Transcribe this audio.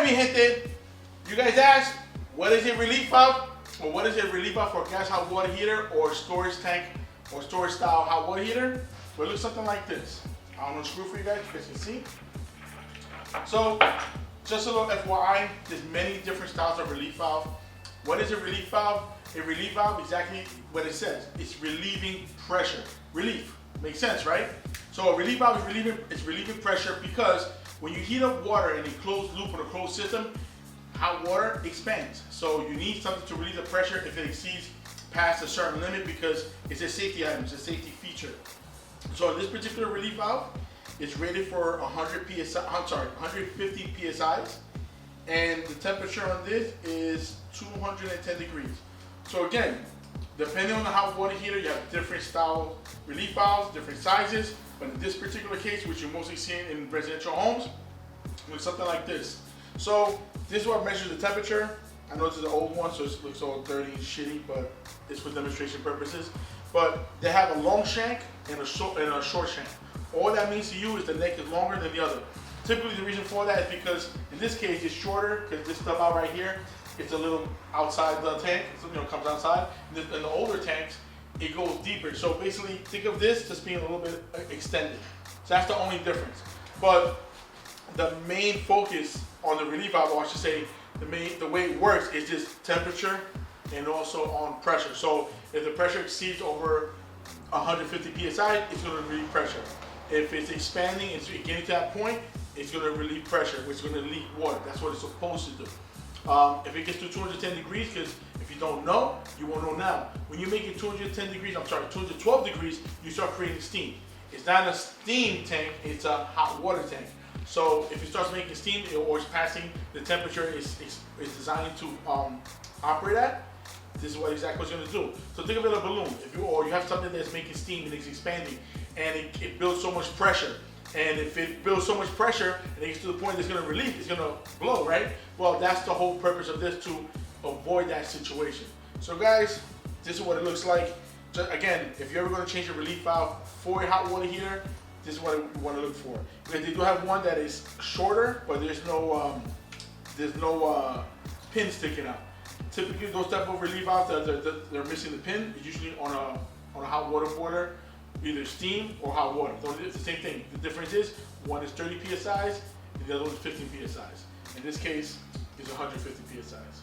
mi gente, you guys asked, what is a relief valve? Or what is a relief valve for gas hot water heater or storage tank or storage style hot water heater? Well, it looks something like this. I'll unscrew for you guys can see. So, just a little FYI, there's many different styles of relief valve. What is a relief valve? A relief valve, exactly what it says. It's relieving pressure. Relief. Makes sense, right? So a relief valve is relieving pressure because when you heat up water in a closed loop or a closed system, hot water expands. So you need something to relieve the pressure if it exceeds past a certain limit because it's a safety item, it's a safety feature. So this particular relief valve is rated for 150 PSIs, and the temperature on this is 210 degrees. So again, depending on the hot water heater, you have different style relief valves, different sizes, but in this particular case, which you're mostly seeing in residential homes, it looks something like this. So this is what measures the temperature. I know this is an old one, so it looks all dirty and shitty, but it's for demonstration purposes. But they have a long shank and a short shank. All that means to you is the neck is longer than the other. Typically the reason for that is because in this case it's shorter because this stuff out right here, it's a little outside the tank, so comes outside. In the older tanks, it goes deeper. So basically think of this just being a little bit extended. So that's the only difference. But the main focus on the relief valve, or I should say, the way it works is just temperature and also on pressure. So if the pressure exceeds over 150 psi, it's going to relieve pressure. If it's expanding and getting to that point, it's going to relieve pressure, which is going to leak water. That's what it's supposed to do. If it gets to 210 degrees, because if you don't know, you won't know now. When you make it 212 degrees, you start creating steam. It's not a steam tank, it's a hot water tank. So if it starts making steam or it's passing the temperature is designed to operate at, this is what exactly it's going to do. So think of it as a balloon. Or you have something that's making steam and it's expanding, and it builds so much pressure. And if it builds so much pressure and it gets to the point that's going to relieve, it's going to blow, right? Well, that's the whole purpose of this, to avoid that situation. So guys, this is what it looks like. Just, again, if you're ever going to change a relief valve for a hot water heater, this is what you want to look for. Because they do have one that is shorter, but there's no pin sticking out. Typically, those type of relief valves that they're missing the pin is usually on a hot water boiler, either steam or hot water. So it's the same thing. The difference is one is 30 psi's and the other one is 15 psi's. In this case, it's 150 psi's.